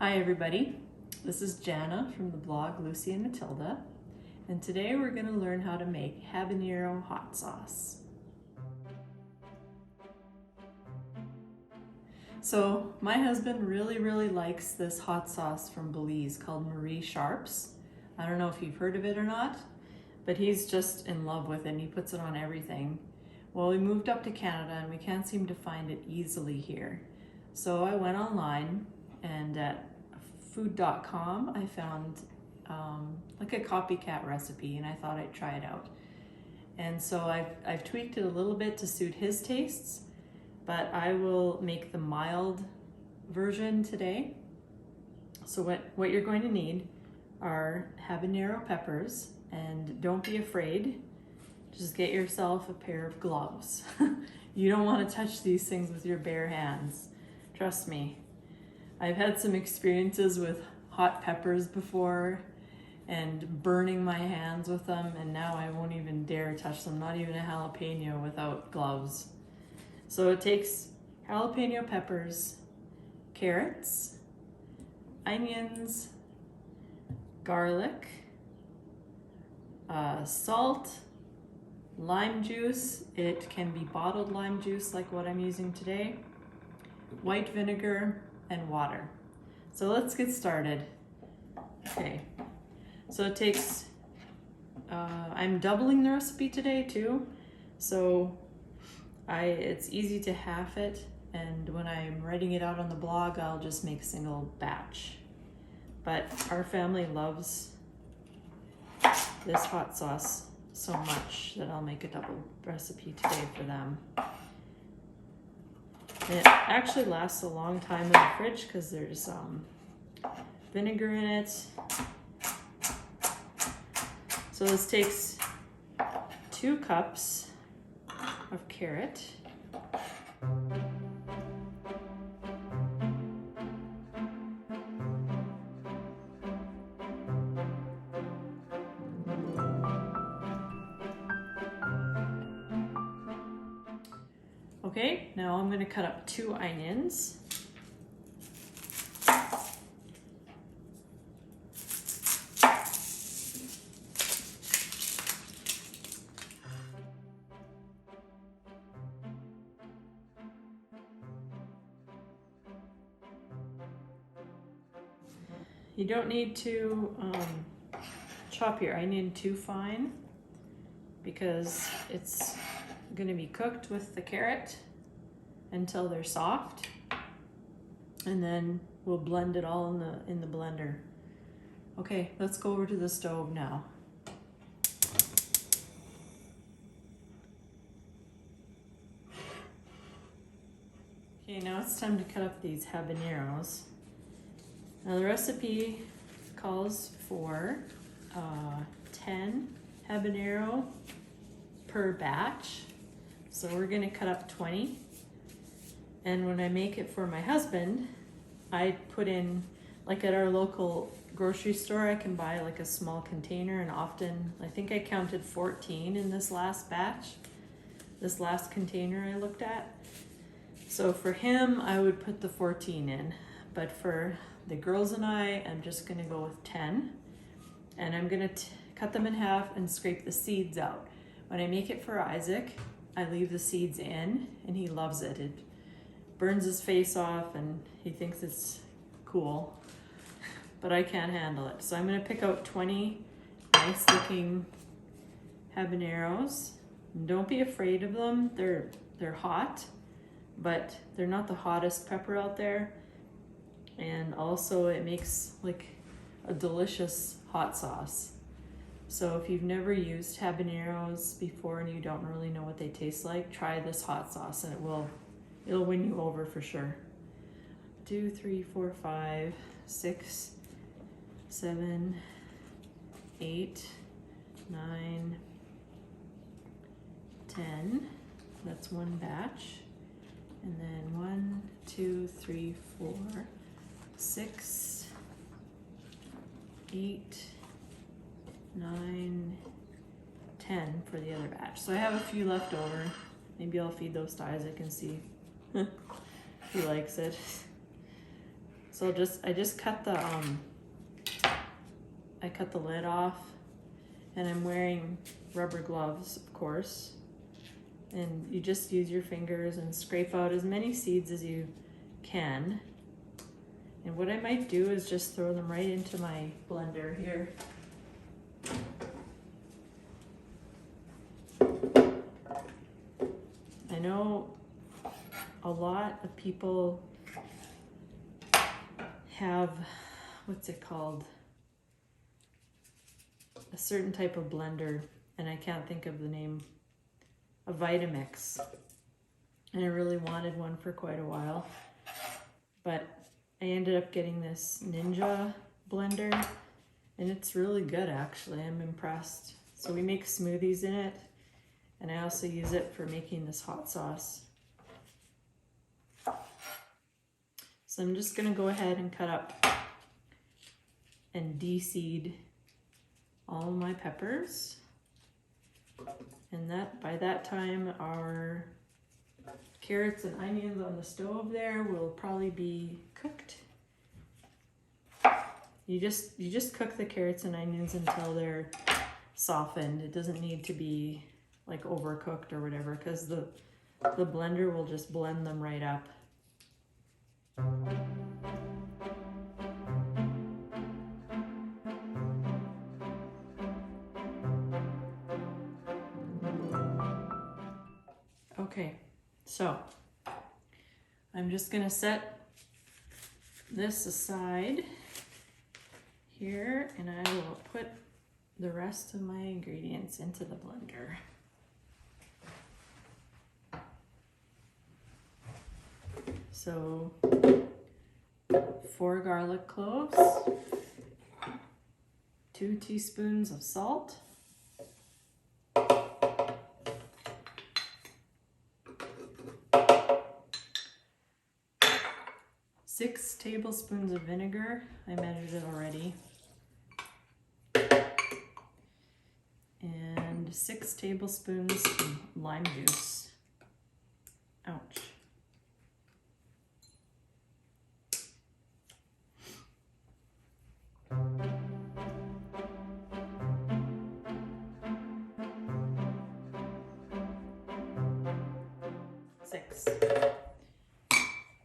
Hi everybody, this is Jana from the blog Lucy and Matilda, and today we're going to learn how to make habanero hot sauce. So my husband really likes this hot sauce from Belize called Marie Sharp's. I don't know if you've heard of it or not, but he's just in love with it and he puts it on everything. Well, we moved up to Canada and we can't seem to find it easily here. So I went online and at food.com I found like a copycat recipe and I thought I'd try it out. And so I've tweaked it a little bit to suit his tastes, but I will make the mild version today. So what you're going to need are habanero peppers, and don't be afraid, just get yourself a pair of gloves. You don't want to touch these things with your bare hands, trust me. I've had some experiences with hot peppers before and burning my hands with them, and now I won't even dare touch them, not even a jalapeno without gloves. So it takes jalapeno peppers, carrots, onions, garlic, salt, lime juice. It can be bottled lime juice like what I'm using today, white vinegar, and water. So let's get started. Okay, so it takes, I'm doubling the recipe today too, so it's easy to half it, and when I'm writing it out on the blog, I'll just make a single batch. But our family loves this hot sauce so much that I'll make a double recipe today for them. And it actually lasts a long time in the fridge because there's vinegar in it. So this takes 2 cups of carrot. Okay, now I'm going to cut up 2 onions. You don't need to chop your onion too fine because it's going to be cooked with the carrot until they're soft, and then we'll blend it all in the blender. Okay, let's go over to the stove now. Okay, now it's time to cut up these habaneros. Now the recipe calls for 10 habanero per batch. So we're gonna cut up 20. And when I make it for my husband, I put in, like at our local grocery store, I can buy like a small container, and often, I think I counted 14 in this last batch, this last container I looked at. So for him, I would put the 14 in, but for the girls and I'm just gonna go with 10. And I'm gonna cut them in half and scrape the seeds out. When I make it for Isaac, I leave the seeds in, and he loves it. It burns his face off and he thinks it's cool, but I can't handle it. So I'm gonna pick out 20 nice looking habaneros. Don't be afraid of them. They're hot, but they're not the hottest pepper out there. And also it makes like a delicious hot sauce. So if you've never used habaneros before and you don't really know what they taste like, try this hot sauce and it'll win you over for sure. 2, 3, 4, 5, 6, 7, 8, 9, 10. That's one batch. And then 1, 2, 3, 4, 6, 8, 9, 10 for the other batch. So I have a few left over. Maybe I'll feed those to Isaac and see if he likes it. So So I just cut the I cut the lid off, and I'm wearing rubber gloves, of course. And you just use your fingers and scrape out as many seeds as you can. And what I might do is just throw them right into my blender here. I know a lot of people have, what's it called? A certain type of blender, and I can't think of the name, a Vitamix. And I really wanted one for quite a while, but I ended up getting this Ninja blender, and it's really good actually. I'm impressed. So we make smoothies in it, and I also use it for making this hot sauce. So I'm just gonna go ahead and cut up and de-seed all of my peppers. And by that time, our carrots and onions on the stove there will probably be cooked. You just cook the carrots and onions until they're softened. It doesn't need to be like overcooked or whatever, because the blender will just blend them right up. Okay, so I'm just gonna set this aside here, and I will put the rest of my ingredients into the blender. So 4 garlic cloves, 2 teaspoons of salt, 6 tablespoons of vinegar. I measured it already. And 6 tablespoons of lime juice. Ouch.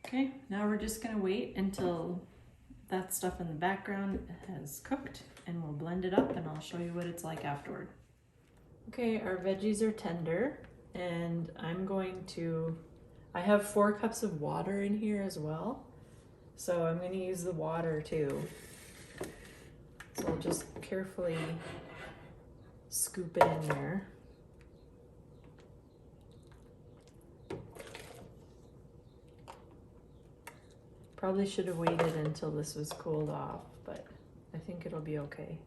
Okay, now we're just gonna wait until that stuff in the background has cooked, and we'll blend it up, and I'll show you what it's like afterward. Okay, our veggies are tender, and I have 4 cups of water in here as well, so I'm gonna use the water too. So I'll just carefully scoop it in there. Probably should have waited until this was cooled off, but I think it'll be okay.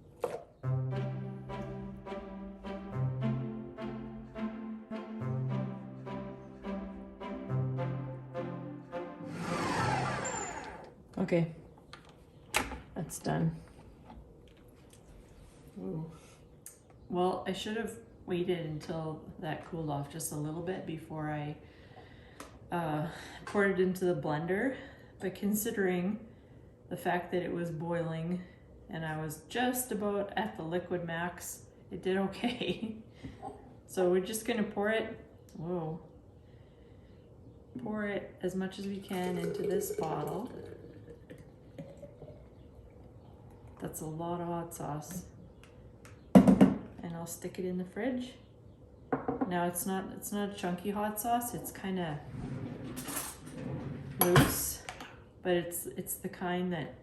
Okay, that's done. Ooh. Well, I should have waited until that cooled off just a little bit before I poured it into the blender. But considering the fact that it was boiling and I was just about at the liquid max, it did okay. So we're just gonna pour it as much as we can into this bottle. That's a lot of hot sauce. And I'll stick it in the fridge. Now it's not a chunky hot sauce, it's kind of loose. But it's the kind that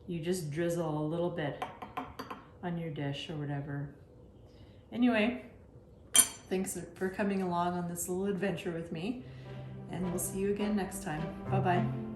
you just drizzle a little bit on your dish or whatever. Anyway, thanks for coming along on this little adventure with me, and we'll see you again next time. Bye-bye.